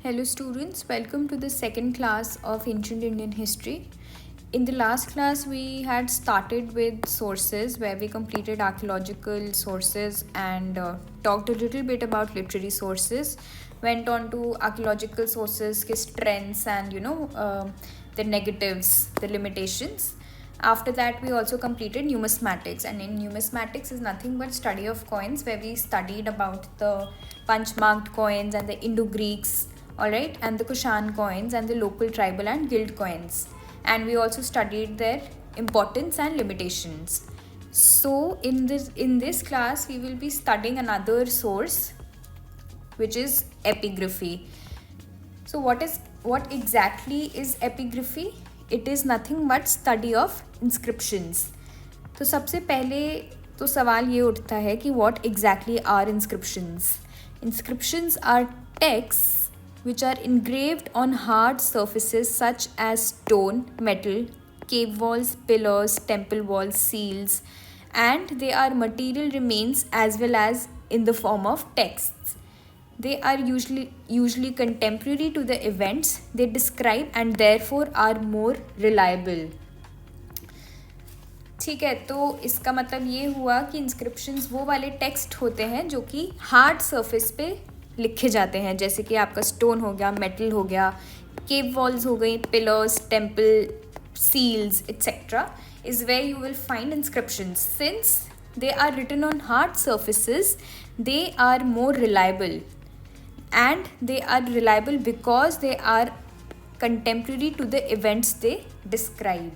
Hello students, welcome to the second class of Ancient Indian History. In the last class we had started with sources where we completed archaeological sources and talked a little bit about literary sources, went on to archaeological sources, के strengths and the negatives, the limitations. After that we also completed numismatics, and in numismatics is nothing but study of coins where we studied about the punch marked coins and the Indo-Greeks, alright, and the Kushan coins and the local tribal and guild coins, and we also studied their importance and limitations. So in this class we will be studying another source, which is epigraphy. So what exactly is epigraphy? It is nothing but study of inscriptions. तो सबसे पहले तो सवाल ये उठता है कि what exactly are inscriptions? Inscriptions are texts which are engraved on hard surfaces such as stone, metal, cave walls, pillars, temple walls, seals, and they are material remains as well as in the form of texts. They are usually contemporary to the events they describe and therefore are more reliable. ठीक है, तो इसका मतलब ये हुआ कि inscriptions वो वाले टेक्स्ट होते हैं जो कि हार्ड सरफेस पे लिखे जाते हैं, जैसे कि आपका स्टोन हो गया, मेटल हो गया, केव वॉल्स हो गई, pillars, temple, seals, etc. is where you will find inscriptions. Since they are written on hard surfaces, they are more reliable, and they are reliable because they are contemporary to the events they describe.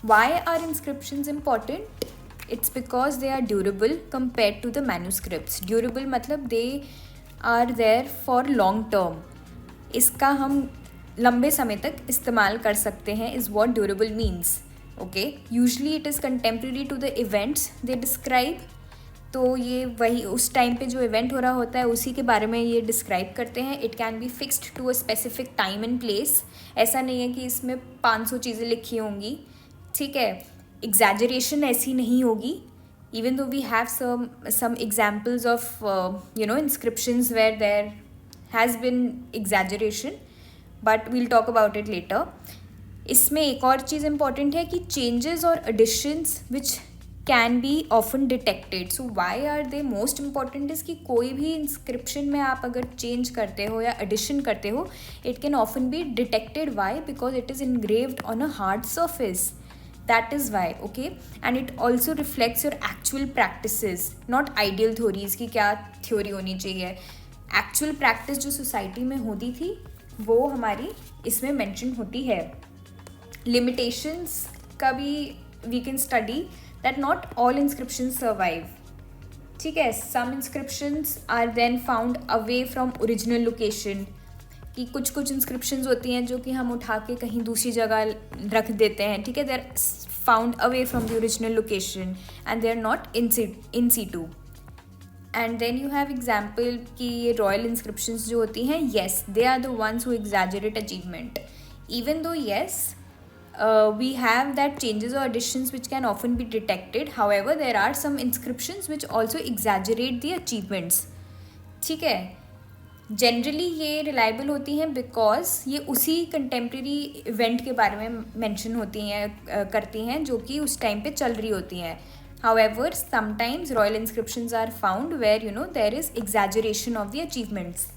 Why are inscriptions important? It's because they are durable compared to the manuscripts. Durable मतलब they are there for long term. इसका हम लंबे समय तक इस्तेमाल कर सकते हैं is what durable means. Okay, usually it is contemporary to the events they describe. तो ये वही उस टाइम पे जो इवेंट हो रहा होता है उसी के बारे में ये डिस्क्राइब करते हैं. It can be fixed to a specific time and place. ऐसा नहीं है कि इसमें 500 चीज़ें लिखी होंगी, ठीक है. एग्जैजरेशन ऐसी नहीं होगी. even though we have some examples of inscriptions where there has been exaggeration, but we'll talk about it later. इसमें एक और चीज़ important है कि changes और additions which can be often detected. So why are they most important is कि कोई भी inscription में आप अगर change करते हो या addition करते हो, it can often be detected. Why? Because it is engraved on a hard surface. That is why, okay. And it also reflects your actual practices, not ideal theories कि क्या theory होनी चाहिए. Actual practice जो society में होती थी वो हमारी इसमें mention होती है. Limitations का भी we can study that not all inscriptions survive. ठीक है, some inscriptions are then found away from original location. कि कुछ इंस्क्रिप्शंस होती हैं जो कि हम उठा के कहीं दूसरी जगह रख देते हैं, ठीक है. They are found away from the original location and they are not in situ. And then you have example कि ये रॉयल इंस्क्रिप्शंस जो होती हैं, yes they are the ones who exaggerate achievement. Even though yes we have that changes or additions which can often be detected. However, there are some inscriptions which also exaggerate the achievements. ठीक है, generally ये reliable होती हैं because ये उसी contemporary event के बारे में मेंशन होती हैं करती हैं जो कि उस टाइम पे चल रही होती हैं. However, sometimes royal inscriptions are found where there is exaggeration of the achievements.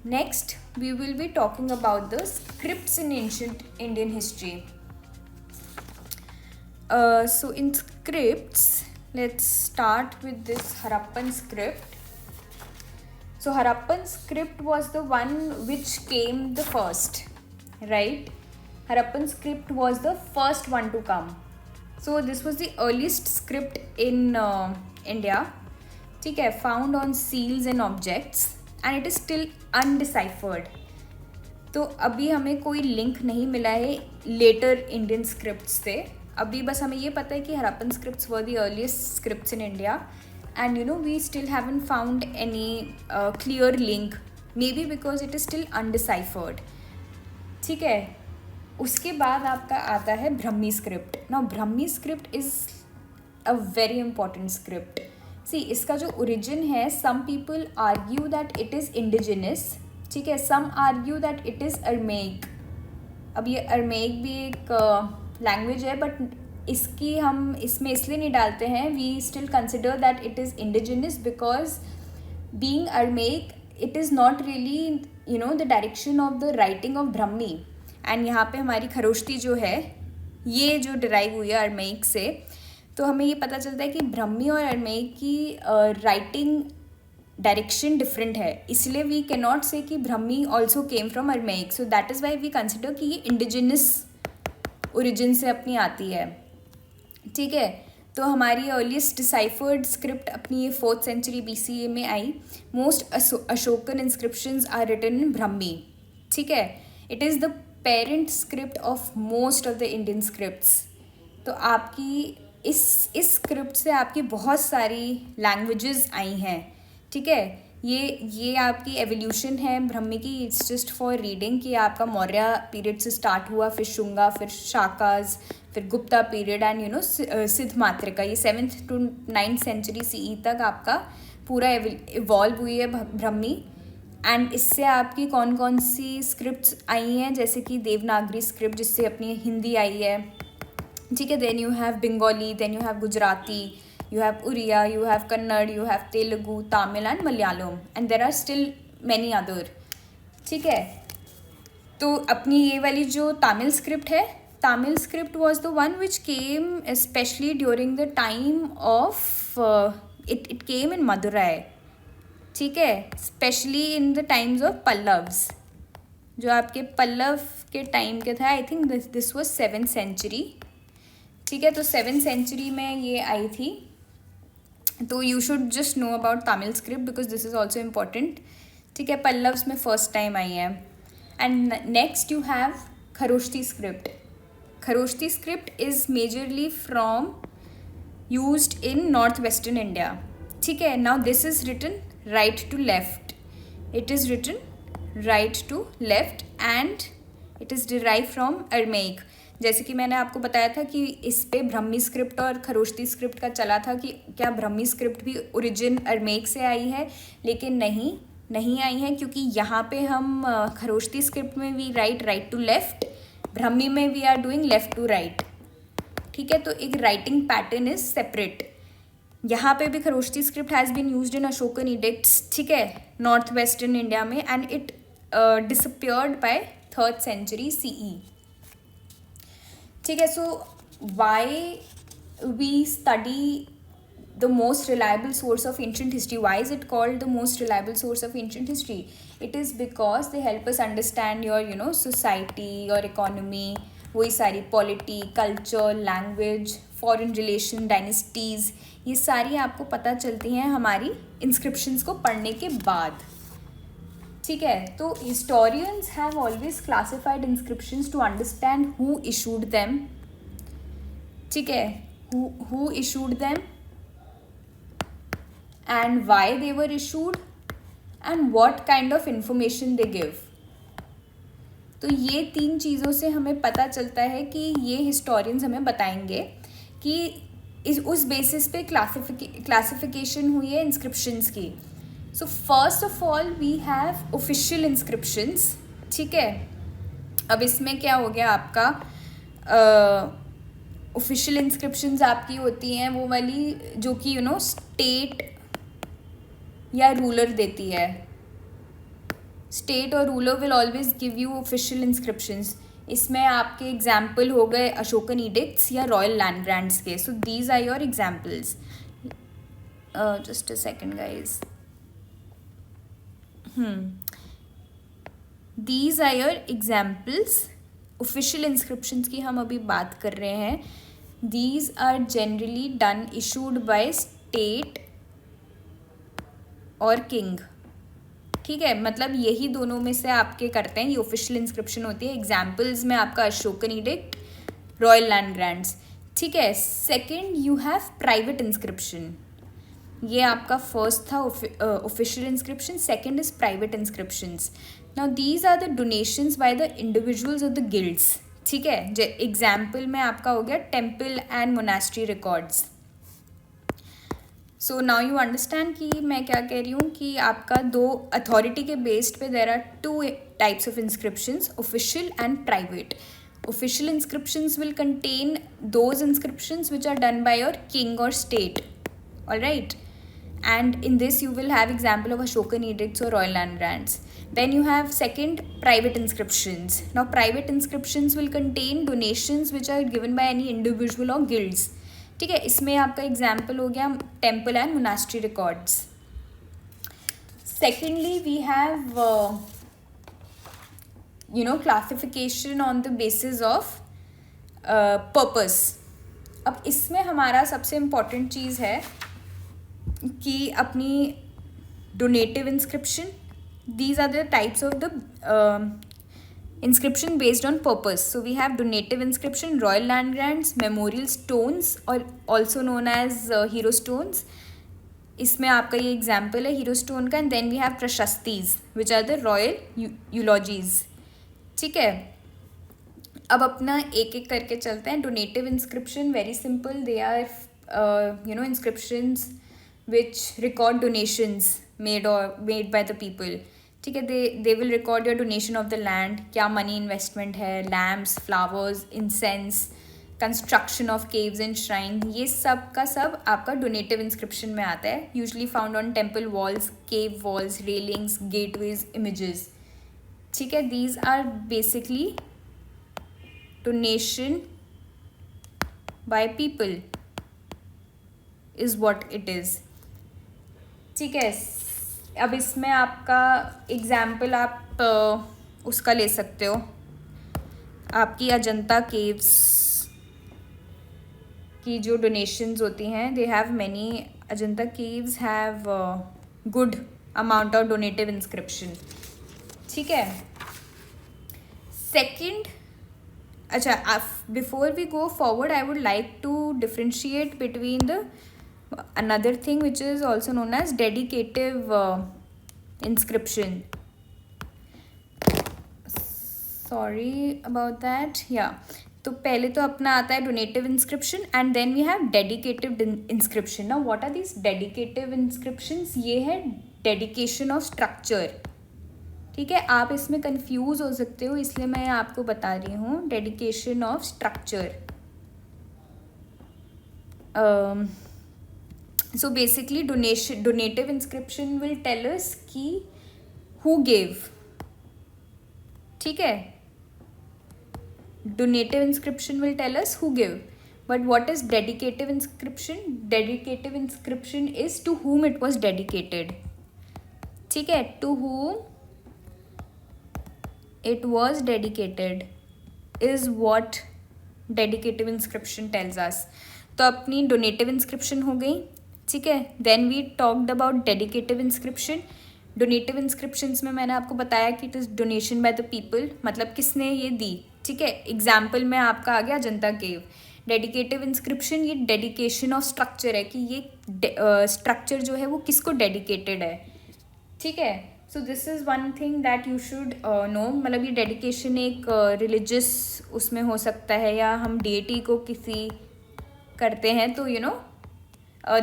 Next, we will be talking about the scripts in ancient Indian history. So in scripts, let's start with this Harappan script. So Harappan script was the one which came the first, right? Harappan script was the first one to come. So this was the earliest script in India. ठीक है, found on seals and objects, and it is still undeciphered. तो अभी हमें कोई link नहीं मिला है letter Indian scripts से. अभी बस हमें ये पता है कि Harappan scripts were the earliest scripts in India. And we still haven't found any clear link, maybe because it is still undeciphered. ठीक है, उसके बाद आपका आता है Brahmi script. Now Brahmi script is a very important script. See इसका जो ओरिजिन है, some people argue that it is indigenous, ठीक है। Some argue that it is Aramaic. अब ये अरमेक भी एक लैंग्वेज है, बट इसकी हम इसमें इसलिए नहीं डालते हैं, we still consider that it is indigenous because being Aramaic it is not really the direction of the writing of Brahmi. And यहाँ पे हमारी खरोष्टी जो है ये जो डिराइव हुई है अरमेक से, तो हमें ये पता चलता है कि ब्रह्मी और अरमेक की राइटिंग डायरेक्शन डिफरेंट है, इसलिए वी कैन नॉट से कि Brahmi also came from Aramaic. So that is why we consider कि ये इंडिजिनस ओरिजिन से अपनी आती है। ठीक है, तो हमारी अर्लीस्ट डिसाइफर्ड स्क्रिप्ट अपनी ये 4th सेंचुरी BCE में आई। Most Ashokan inscriptions are written in Brahmi. ठीक है, it is the parent script of most of the Indian scripts. तो आपकी इस स्क्रिप्ट से आपकी बहुत सारी लैंग्वेजेस आई हैं। ठीक है, ये आपकी एवोल्यूशन है ब्रह्मी की। इट्स जस्ट फॉर रीडिंग कि आपका मौर्य पीरियड से स्टार्ट हुआ, फिर शुंगा, फिर शाकाज, फिर गुप्ता पीरियड एंड सिद्ध मातृका। ये 7th to 9th century CE तक आपका पूरा इवॉल्व हुई है ब्रह्मी। एंड इससे आपकी कौन कौन सी स्क्रिप्ट्स आई हैं, जैसे कि देवनागरी स्क्रिप्ट जिससे अपनी हिंदी आई है। ठीक है, then you have Bengali, then you have Gujarati, you have Uriya, you have Kannada, you have Telugu, Tamil and Malayalam, and there are still many other। ठीक है, तो अपनी ये वाली जो तमिल स्क्रिप्ट है, Tamil script was the one which came specially during the time of it came in Madurai. ठीक है, specially in the times of Pallavs, जो आपके पल्लव के टाइम के था। I think this was 7th century. ठीक है, तो 7th सेंचुरी में ये आई थी। तो you should just know about Tamil script because this is also important. ठीक है, पल्लव्स में फर्स्ट टाइम आई है। And next you have Kharoshthi script. Kharoshthi script is majorly from used in north western India. ठीक है, now this is written right to left. It is written right to left and it is derive from Aramaic. जैसे कि मैंने आपको बताया था कि इस पे ब्रह्मी स्क्रिप्ट और खरोष्टी स्क्रिप्ट का चला था कि क्या ब्रह्मी स्क्रिप्ट भी ओरिजिन अरमेक से आई है, लेकिन नहीं आई है, क्योंकि यहाँ पे हम खरोष्टी स्क्रिप्ट में we right to left, Brahmi में we are doing left to right. ठीक है, तो एक राइटिंग पैटर्न इज सेपरेट। यहाँ पे भी Kharoshthi script has been used in Ashokan edicts. ठीक है, नॉर्थ वेस्टर्न इंडिया में, and it disappeared by 3rd century CE। ठीक है, so why we study the most reliable source of ancient history? Why is it called the most reliable source of ancient history? It is because they help us understand your society, your economy, वही सारी polity, culture, language, foreign relation, dynasties, ये सारी आपको पता चलती हैं हमारी inscriptions को पढ़ने के बाद। ठीक है, तो historians have always classified inscriptions to understand who issued them. ठीक है, who issued them and why they were issued and what kind of information they give। तो ये 3 चीज़ों से हमें पता चलता है कि ये हिस्टोरियंस हमें बताएंगे कि उस बेसिस पे क्लासिफिकेशन हुई है इंस्क्रिप्शंस की। So first of all we have official inscriptions. ठीक है, अब इसमें क्या हो गया आपका, ऑफिशियल इंस्क्रिप्शंस आपकी होती हैं वो वाली जो कि स्टेट या रूलर देती है। स्टेट और ruler will always give you official inscriptions. इसमें आपके एग्जाम्पल हो गए अशोकन एडिक्ट्स या रॉयल लैंड ग्रांट्स के। So these are your examples. Just a second guys, these are your examples. Official inscriptions की हम अभी बात कर रहे हैं। These are generally done issued by state और किंग। ठीक है, मतलब यही दोनों में से आपके करते हैं, ये ऑफिशियल इंस्क्रिप्शन होती है। एग्जाम्पल्स में आपका Ashokan edict, royal land grants. ठीक है, second you have private inscription. ये आपका फर्स्ट था official inscription, second is private inscriptions. Now these are the donations by the individuals of the guilds. ठीक है, एग्जाम्पल में आपका हो गया temple and monastery records. So now you understand कि मैं क्या कह रही हूँ कि आपका दो अथॉरिटी के बेस्ड पे there are two types of inscriptions, official and private. Official inscriptions will contain those inscriptions which are done by your king or state. All right. And in this you will have example of Ashokan edicts or royal land grants. Then you have second, private inscriptions. Now private inscriptions will contain donations which are given by any individual or guilds. ठीक है, इसमें आपका example हो गया temple and monastery records. Secondly we have classification on the basis of purpose. अब इसमें हमारा सबसे इम्पॉर्टेंट चीज़ है कि अपनी donative inscription, these are the types of the inscription based on purpose. So we have donative inscription, royal land grants, memorial stones or also known as hero stones. इसमें आपका ये एग्जाम्पल है हीरो स्टोन का. And then we have prashastis which are the royal eulogies. ठीक है, अब अपना एक एक करके चलते हैं. Donative inscription very simple, they are inscriptions which record donations made by the people. ठीक है, they will record your donation of the land, क्या मनी इन्वेस्टमेंट है, lamps, flowers, incense, construction of caves and shrine. ये सब का सब आपका donative inscription में आता है. Usually found on temple walls, cave walls, railings, gateways, images. ठीक है, these are basically donation by people is what it is. ठीक है, अब इसमें आपका एग्जाम्पल आप उसका ले सकते हो, आपकी अजंता केव्स की जो डोनेशंस होती हैं. They have many, Ajanta caves have good amount of donative inscription. ठीक है, सेकंड, अच्छा before we go forward I would like to differentiate between the another thing which is also known as dedicative inscription. Sorry about that. Yeah, तो पहले तो अपना आता है donative inscription and then we have dedicative inscription. Now what are these dedicative inscriptions? ये है dedication of structure. ठीक है, आप इसमें कंफ्यूज हो सकते हो, इसलिए मैं आपको बता रही हूँ. Dedication of structure. So basically donative inscription will tell us कि who gave. ठीक है, donative inscription will tell us who gave. But what is dedicative inscription? Dedicative inscription is to whom it was dedicated. ठीक है, to whom it was dedicated is what dedicative inscription tells us. तो अपनी donative inscription हो गई. ठीक है, then we talked about dedicative inscription. Donative inscriptions में मैंने आपको बताया कि it is donation by the people, मतलब किसने ये दी. ठीक है, एग्जाम्पल में आपका आ गया अजंता केव. डेडिकेटिव इंस्क्रिप्शन ये डेडिकेशन ऑफ स्ट्रक्चर है कि ये स्ट्रक्चर जो है वो किसको डेडिकेटेड है. ठीक है, so this is one thing that you should no. मतलब ये डेडिकेशन एक रिलीजियस उसमें हो सकता है या हम डेटी को किसी करते हैं, तो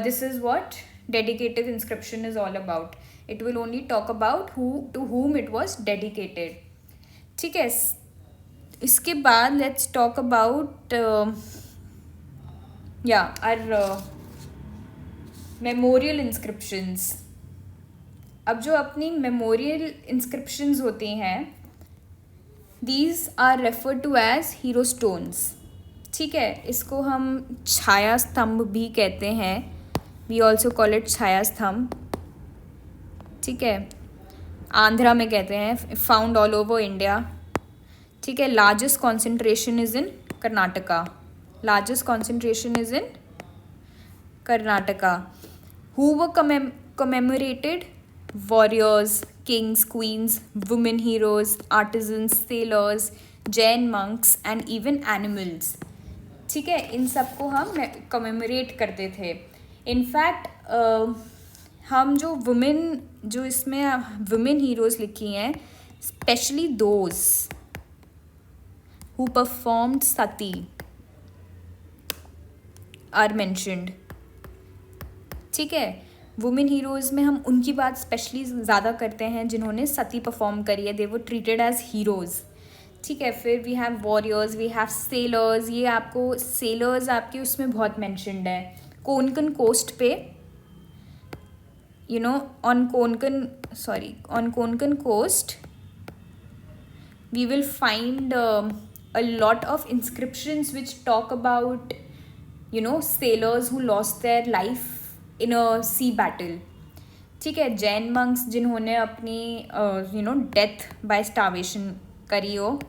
this is what dedicative inscription is all about. It will only talk about to whom it was dedicated. ठीक है, इसके बाद let's talk about our memorial inscriptions. अब जो अपनी memorial inscriptions होती हैं, these are referred to as hero stones. ठीक है, इसको हम छाया स्तंभ भी कहते हैं. वी ऑल्सो कॉल इट छाया स्तंभ. ठीक है, आंध्रा में कहते हैं, फाउंड ऑल ओवर इंडिया. ठीक है, largest concentration is in Karnataka. Largest concentration is in Karnataka. Who were commemorated? Warriors, kings, queens, women heroes, artisans, sailors, Jain monks and even animals. ठीक है, इन सबको हम कमेमोरेट करते थे. इनफैक्ट हम जो इसमें वुमेन हीरोज़ लिखी हैं, specially those who performed sati are mentioned. ठीक है। वुमेन हीरोज़ में हम उनकी बात स्पेशली ज़्यादा करते हैं जिन्होंने सती परफॉर्म करी है, दे वो ट्रीटेड एज हीरोज़, ठीक है। फिर we have warriors, we have sailors, ये आपको सेलर्स आपके उसमें बहुत मैंशनड है। कोंकण कोस्ट पे, you know, on Konkan coast we will find a lot of inscriptions which talk about, you know, sailors who lost their life in a sea battle, ठीक है। Jain monks जिन्होंने अपनी डेथ बाय स्टार्वेशन करी हो,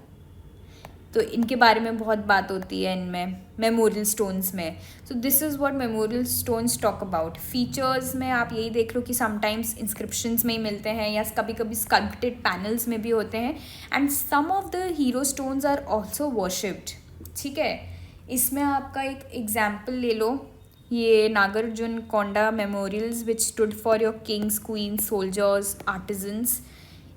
तो इनके बारे में बहुत बात होती है इनमें मेमोरियल स्टोन्स में। सो this is what memorial stones talk about. Features में आप यही देख लो कि समटाइम्स इंस्क्रिप्शंस में ही मिलते हैं या कभी कभी स्कल्प्टेड पैनल्स में भी होते हैं, and some of the hero stones are also worshipped, ठीक है। इसमें आपका एक एग्जाम्पल ले लो, ये Nagarjuna Konda memorials which stood for your kings, queens, soldiers, artisans.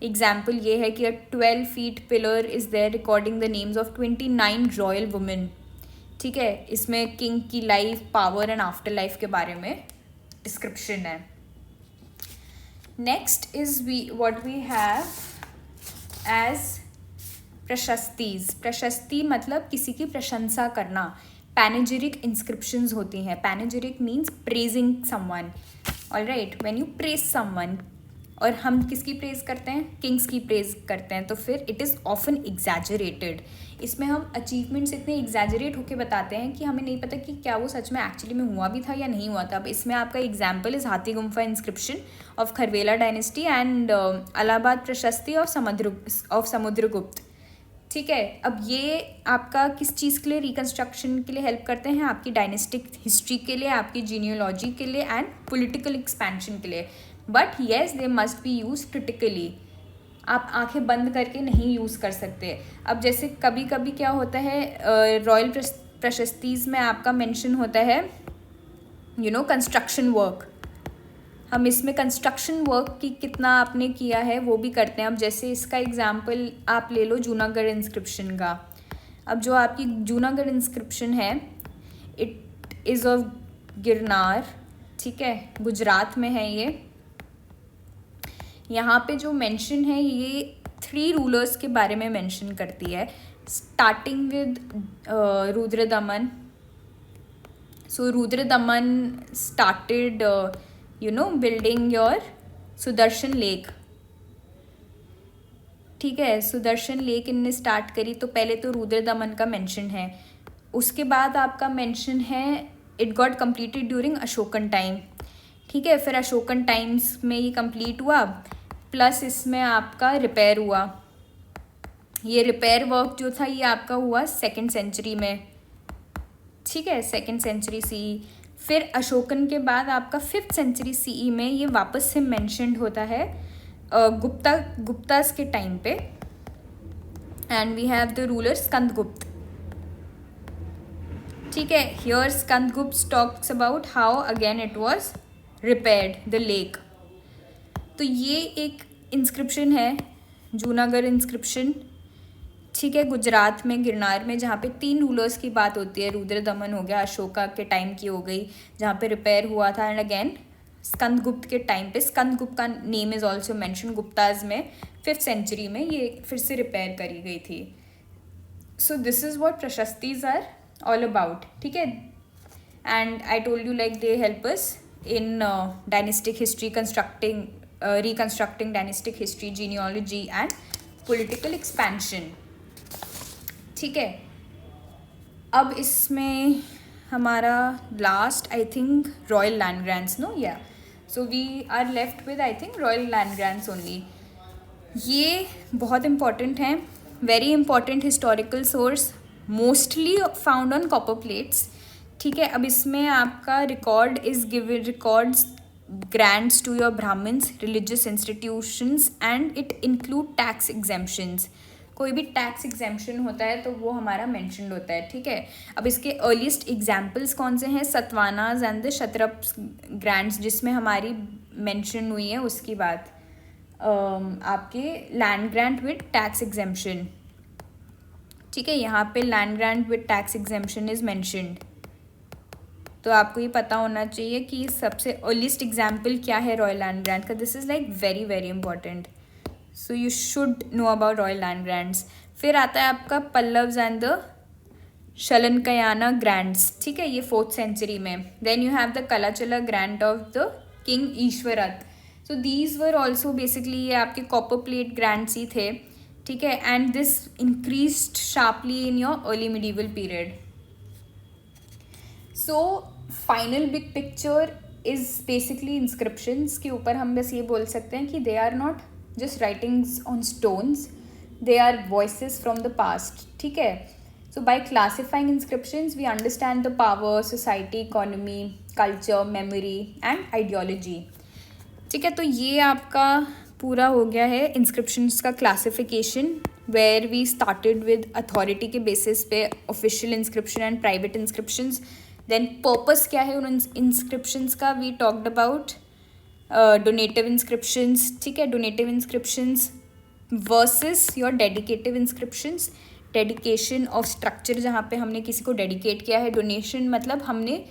Example ये है कि 12 feet pillar is there recording the names of 29 royal women, ठीक है। इसमें किंग की life, power and after life के बारे में डिस्क्रिप्शन है। Next is what we have as प्रशस्तीज। प्रशस्ति मतलब किसी की प्रशंसा करना। पैनेजेरिक इंस्क्रिप्शंस होती हैं। Panegyric means praising someone, alright, when you praise someone. और हम किसकी प्रेज करते हैं? किंग्स की प्रेज करते हैं, तो फिर इट इज़ ऑफन एग्जैजरेटेड। इसमें हम अचीवमेंट्स इतने एग्जैजरेट होकर बताते हैं कि हमें नहीं पता कि क्या वो सच में एक्चुअली में हुआ भी था या नहीं हुआ था। अब इसमें आपका example is Hathi Gumpha inscription of Kharavela dynasty and Allahabad prashasti of Samudragupta, ठीक है। अब ये आपका किस चीज़ के लिए, रिकन्स्ट्रक्शन के लिए हेल्प करते हैं, आपकी डायनेस्टिक हिस्ट्री के लिए, आपकी जीनियोलॉजी के लिए एंड पॉलिटिकल एक्सपेंशन के लिए। But yes they must be use critically. आप आंखें बंद करके नहीं यूज़ कर सकते। अब जैसे कभी कभी क्या होता है, रॉयल प्रशस्तीज में आपका मेंशन होता है कंस्ट्रक्शन वर्क। हम इसमें कंस्ट्रक्शन वर्क की कितना आपने किया है वो भी करते हैं। अब जैसे इसका एग्जाम्पल आप ले लो जूनागढ़ इंस्क्रिप्शन का। अब जो आपकी जूनागढ़ इंस्क्रिप्शन है, इट इज़ ऑफ गिरनार, ठीक है, गुजरात में है ये। यहाँ पे जो मेंशन है ये 3 रूलर्स के बारे में मेंशन करती है, starting with Rudradaman. So Rudradaman started building your Sudarshan lake, ठीक है। सुदर्शन लेक इनने स्टार्ट करी, तो पहले तो रुद्रदमन का मेंशन है। उसके बाद आपका मेंशन है it got completed during Ashokan time, ठीक है। फिर अशोकन टाइम्स में ये कंप्लीट हुआ, प्लस इसमें आपका रिपेयर हुआ। ये रिपेयर वर्क जो था ये आपका हुआ 2nd सेंचुरी में, ठीक है, 2nd सेंचुरी CE। फिर अशोकन के बाद आपका 5th सेंचुरी CE में ये वापस से मेंशन्ड होता है गुप्तास के टाइम पे। And we have the ruler Skandagupta, ठीक है। Here Skandagupta talks about how again it was repaired the lake. तो ये एक इंस्क्रिप्शन है जूनागढ़ इंस्क्रिप्शन, ठीक है, गुजरात में गिरनार में, जहाँ पे 3 रूलर्स की बात होती है। रुद्रदमन हो गया, अशोका के टाइम की हो गई जहाँ पे रिपेयर हुआ था, एंड अगेन स्कंदगुप्त के टाइम पे। स्कंदगुप्त का name is also mention Gupta's में 5th सेंचुरी में ये फिर से रिपेयर करी गई थी। So this is what prashastis are all about, ठीक है। And I told you like they help us in dynastic history, reconstructing dynastic history, genealogy and political expansion, ठीक है। अब इसमें हमारा last I think royal land grants, no, yeah so we are left with I think royal land grants only. ये बहुत important हैं, very important historical source, mostly found on copper plates, ठीक है। अब इसमें आपका record is given, records grants to your Brahmins, religious institutions and it include tax exemptions. कोई भी टैक्स एग्जेम्पशन होता है तो वो हमारा मेंशन्ड होता है, ठीक है। अब इसके अर्लीस्ट एग्जाम्पल्स कौन से हैं? सतवानाज एंड द शत्रप्स ग्रांट्स, जिसमें हमारी मेंशन हुई है। उसकी बात आपके land grant with tax exemption, ठीक है। यहाँ पे land grant with tax exemption is mentioned. तो आपको ये पता होना चाहिए कि सबसे अर्लीस्ट एग्जाम्पल क्या है रॉयल लैंड ग्रांट का. This is like very very important. So you should know about royal land grants. फिर आता है आपका Pallavs and the Shalankayana grants. ठीक है, ये 4th सेंचुरी में. Then you have the Kalachala grant of the king Ishwarata. So these were also basically ये आपके कॉपर प्लेट ग्रांट्स ही थे. ठीक है, and this increased sharply in your early medieval period. So final big picture is basically inscriptions के ऊपर हम बस ये बोल सकते हैं कि they are not just writings on stones, they are voices from the past. ठीक है, so by classifying inscriptions we understand the power, society, economy, culture, memory and ideology. ठीक है, तो ये आपका पूरा हो गया है इंस्क्रिप्शंस का classification, where we started with authority के बेसिस पे official inscription and private inscriptions. Then purpose क्या है उन इंस्क्रिप्शंस का, we talked about donative inscriptions. ठीक है, donative inscriptions versus your dedicative inscriptions. Dedication of structure, जहाँ पे हमने किसी को डेडिकेट किया है. डोनेशन मतलब हमने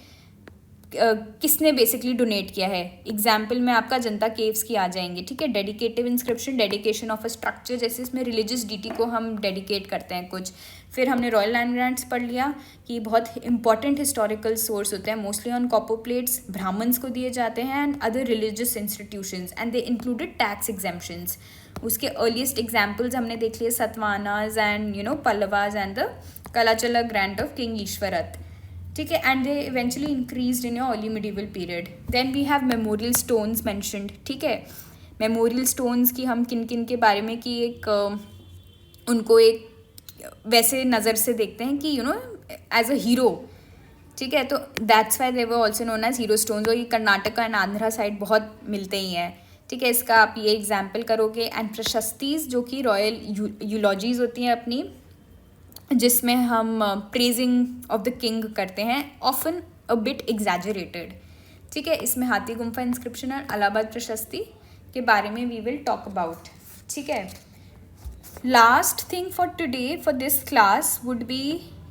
किसने बेसिकली डोनेट किया है. एग्जाम्पल में आपका जनता केव्स की आ जाएंगे. ठीक है, dedicative inscription, dedication of a structure, जैसे इसमें रिलीजियस डीटी को हम डेडिकेट करते हैं कुछ. फिर हमने रॉयल लैंड ग्रांट्स पढ़ लिया कि बहुत इंपॉर्टेंट हिस्टोरिकल सोर्स होते हैं, mostly on copper plates, Brahmans को दिए जाते हैं and other religious institutions, and they included tax exemptions. उसके अर्लीस्ट एग्जाम्पल्स हमने देख लिए, Satavanas and Pallavas and the Kalachala grant of king Ishwarata. ठीक है, and they eventually increased in your early medieval period. Then we have memorial stones mentioned. ठीक है, memorial stones की हम किन किन के बारे में कि एक उनको एक वैसे नज़र से देखते हैं कि एज अ हीरो. ठीक है, तो that's why they were also known as hero stones. और ये कर्नाटका एंड आंध्रा साइड बहुत मिलते ही हैं. ठीक है, इसका आप ये एग्जाम्पल करोगे. एंड प्रशस्तीज, जो कि रॉयल यूलॉजीज होती हैं अपनी, जिसमें हम प्रेजिंग ऑफ द किंग करते हैं, ऑफन अ बिट एग्जैजरेटेड. ठीक है, इसमें हाथी गुम्फा इंस्क्रिप्शन और इलाहाबाद प्रशस्ति के बारे में वी विल टॉक अबाउट. ठीक है, last thing for today for this class would be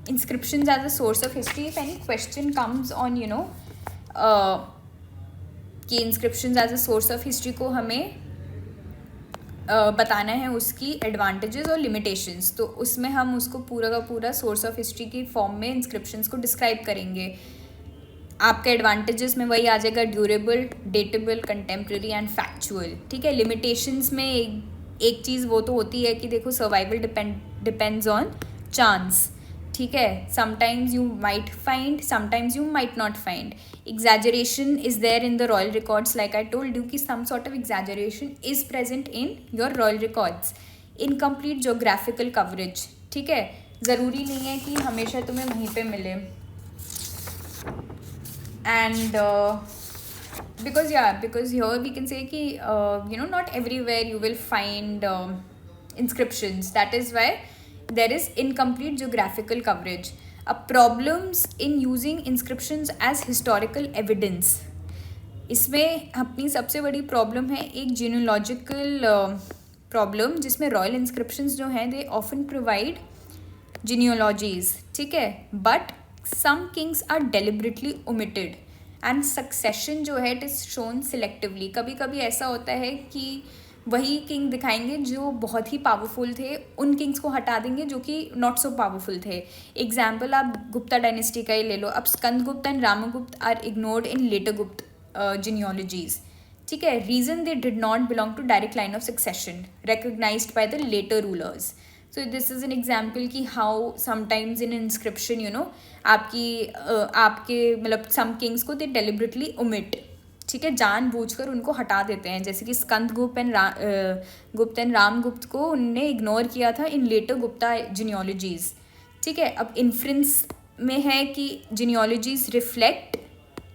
inscriptions as a source of history. If any question comes on कि inscriptions as a source of history को हमें बताना है उसकी एडवांटेजेस और limitations, तो उसमें हम उसको पूरा का पूरा सोर्स ऑफ हिस्ट्री की फॉर्म में इंस्क्रिप्शंस को डिस्क्राइब करेंगे. आपका एडवांटेजेस में वही आ जाएगा, ड्यूरेबल, डेटेबल, कंटेम्प्रेरी एंड फैक्चुअल. ठीक है, लिमिटेशंस में एक चीज़ वो तो होती है कि देखो सर्वाइवल डिपेंड्स ऑन चांस. ठीक है, sometimes you might find, sometimes you might not find. Exaggeration is there in the royal records, like I told you कि some sort of exaggeration is present in your royal records. Incomplete geographical coverage. ठीक है, ज़रूरी नहीं है कि हमेशा तुम्हें वहीं पे मिले. And because here we can say कि not everywhere you will find inscriptions. That is why there is incomplete geographical coverage. Problems in using inscriptions as historical evidence. इसमें अपनी सबसे बड़ी प्रॉब्लम है एक जीनियोलॉजिकल प्रॉब्लम, जिसमें रॉयल इंस्क्रिप्शंस जो हैं दे ऑफन प्रोवाइड जीनियोलॉजीज. ठीक है, but some kings are deliberately omitted and succession जो है इट इज़ शोन सिलेक्टिवली. कभी कभी ऐसा होता है कि वही किंग दिखाएंगे जो बहुत ही पावरफुल थे, उन किंग्स को हटा देंगे जो कि नॉट सो पावरफुल थे. एग्जाम्पल आप गुप्ता डायनेस्टी का ही ले लो. अब Skandagupta and Ramagupta are ignored in later Gupta genealogies. ठीक है, reason they did not belong to direct line of succession recognised by the later rulers. So this is an example कि हाउ समटाइम्स इन इंस्क्रिप्शन आपके मतलब सम किंग्स को दे deliberately omit. ठीक है, जानबूझकर उनको हटा देते हैं, जैसे कि स्कंदगुप्त एंड रामगुप्त को उनने इग्नोर किया था इन लेटर गुप्ता जीनियोलॉजीज. ठीक है, अब इन्फ्रेंस में है कि जीनियोलॉजीज रिफ्लेक्ट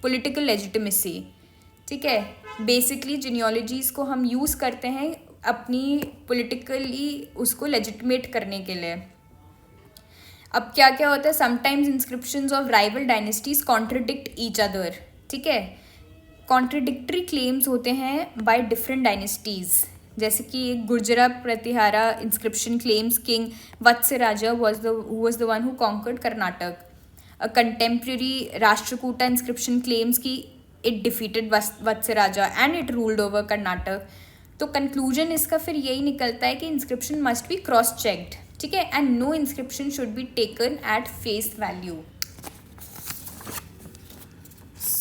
पॉलिटिकल लेजिटिमेसी. ठीक है, बेसिकली जीनियोलॉजीज को हम यूज़ करते हैं अपनी पॉलिटिकली उसको लेजिटिमेट करने के लिए. अब क्या क्या होता है, sometimes inscriptions of rival dynasties contradict each other. ठीक है, कॉन्ट्रडिक्टरी क्लेम्स होते हैं बाय डिफरेंट डायनेस्टीज़, जैसे कि Gurjara Pratihara inscription claims king Vatsaraja who was the one who conquered Karnataka. A contemporary Rashtrakuta inscription claims कि it defeated Vatsaraja and it ruled over Karnataka. तो conclusion इसका फिर यही निकलता है कि inscription must be cross checked, ठीक है, and no inscription should be taken at face value.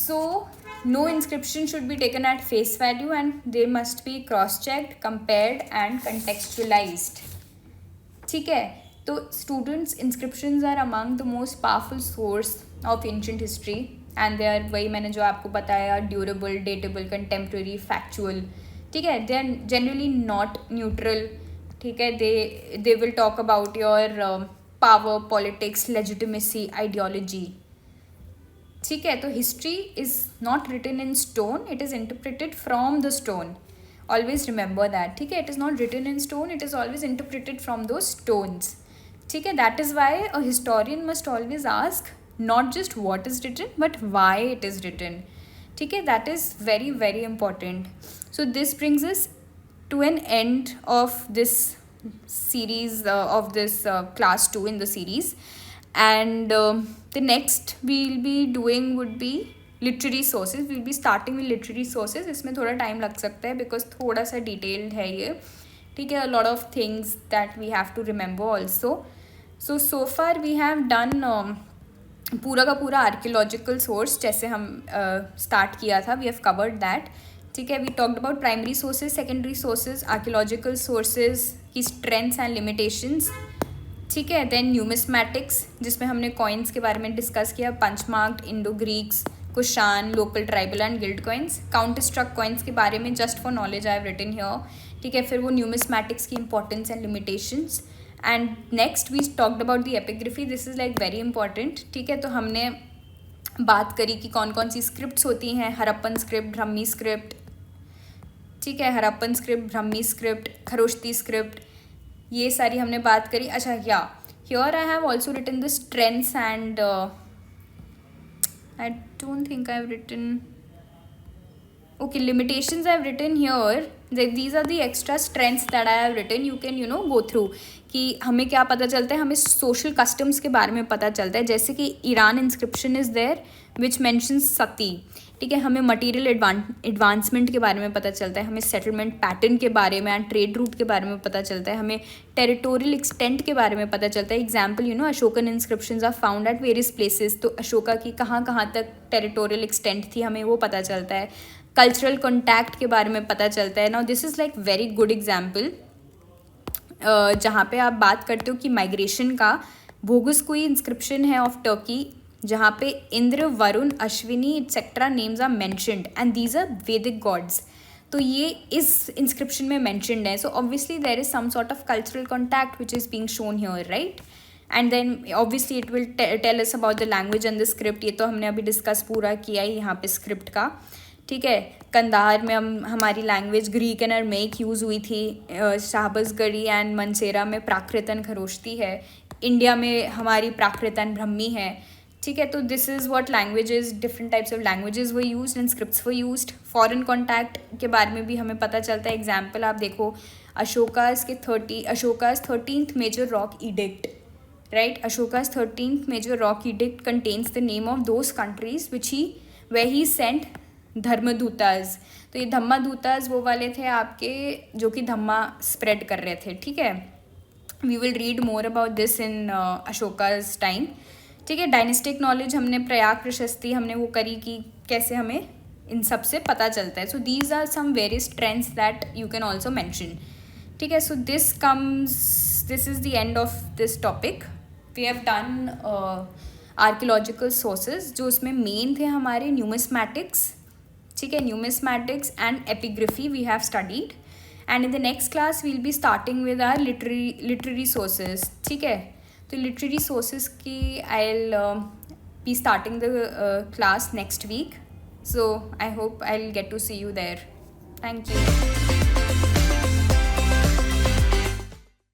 So no inscription should be taken at face value and they must be cross-checked, compared and contextualized. ठीक है, तो students inscriptions are among the most powerful source of ancient history and they are, वही मैंने जो आपको बताया, durable, dateable, contemporary, factual. ठीक है, they are generally not neutral. ठीक है, they will talk about your power, politics, legitimacy, ideology. ठीक है, तो history is not written in stone, it is interpreted from the stone. Always remember that. ठीक है, it is not written in stone, it is always interpreted from those stones. ठीक है, that is why a historian must always ask not just what is written but why it is written. ठीक है, that is very very important. So this brings us to an end of this series of this class 2 in the series, and the next we'll be doing would be literary sources. We'll be starting with literary sources. इसमें थोड़ा time लग सकता है because थोड़ा सा detailed है ये. ठीक है, a lot of things that we have to remember also. So far we have done पूरा का पूरा आर्कियोलॉजिकल सोर्स जैसे हम स्टार्ट किया था, we have covered that. ठीक है, we talked about primary sources, secondary sources, archaeological sources की स्ट्रेंथ्स एंड लिमिटेशंस. ठीक है, देन न्यूमिस्मैटिक्स जिसमें हमने कॉइन्स के बारे में डिस्कस किया, punchmarked, Indo Greeks, Kushan, local, tribal and guild coins. Counter struck coins के बारे में just for knowledge I have written here. ठीक है, फिर वो न्यूमिस्मैटिक्स की importance and limitations. And next we talked about the epigraphy. This is like very important. ठीक है, तो हमने बात करी कि कौन कौन सी स्क्रिप्ट्स होती हैं, हरप्पन स्क्रिप्ट, ब्रह्मी स्क्रिप्ट. ठीक है, Harappan script, Brahmi script, Kharoshthi script, ये सारी हमने बात करी. अच्छा, yeah here I have also written the strengths and I don't think I have written, okay, limitations I have written here. These are the extra strengths that I have written. You can go through कि हमें क्या पता चलता है, हमें social customs के बारे में पता चलता है. जैसे कि Eran inscription is there which mentions sati. ठीक है, हमें मटेरियल एडवांसमेंट के बारे में पता चलता है, हमें सेटलमेंट पैटर्न के बारे में एंड ट्रेड रूट के बारे में पता चलता है, हमें टेरिटोरियल एक्सटेंट के बारे में पता चलता है. Example Ashokan inscriptions are found at various places. तो अशोका की कहाँ कहाँ तक टेरिटोरियल एक्सटेंट थी, हमें वो पता चलता है. कल्चरल कॉन्टैक्ट के बारे में पता चलता है. Now this is like very good example जहाँ पे आप बात करते हो कि माइग्रेशन का. भोगुसकुई इंस्क्रिप्शन है ऑफ टर्की जहाँ पे Indra, Varuna, Ashvini etcetera names are mentioned and these are Vedic gods. तो ये इस इंस्क्रिप्शन में मैंशनड है. So obviously there is some sort of cultural contact which is being shown here, right. And then obviously it will tell us about the language and the script. ये तो हमने अभी डिस्कस पूरा किया ही यहाँ पे स्क्रिप्ट का. ठीक है, कंधार में हमारी लैंग्वेज ग्रीक एंड अरमेक यूज़ हुई थी. शाहबजगढ़ी एंड मनसेरा में प्राकृतन खरोष्टी है. इंडिया में हमारी प्राकृतन ब्रह्मी है. ठीक है, तो this is what languages, different types of languages were used and scripts were used. Foreign contact के बारे में भी हमें पता चलता है. एग्जाम्पल आप देखो, Ashoka's 13th major rock edict, right. Ashoka's 13th major rock edict contains the name of those countries which where he sent धर्मदूताज. तो ये धम्मादूताज वो वाले थे आपके जो कि धम्मा स्प्रेड कर रहे थे. ठीक है, we will read more about this in Ashoka's time. ठीक है, डायनेस्टिक नॉलेज हमने प्रयाग प्रशस्ति हमने वो करी कि कैसे हमें इन सब से पता चलता है. So these are some various trends that you can also mention. ठीक है, so this is the end of this topic. We have done archaeological sources जो उसमें मेन थे हमारे न्यूमिस्मैटिक्स. ठीक है, numismatics and epigraphy we have studied. And in the next class we will be starting with our literary sources. ठीक है, तो literary sources की I will be starting the class next week. So I hope I will get to see you there. Thank you.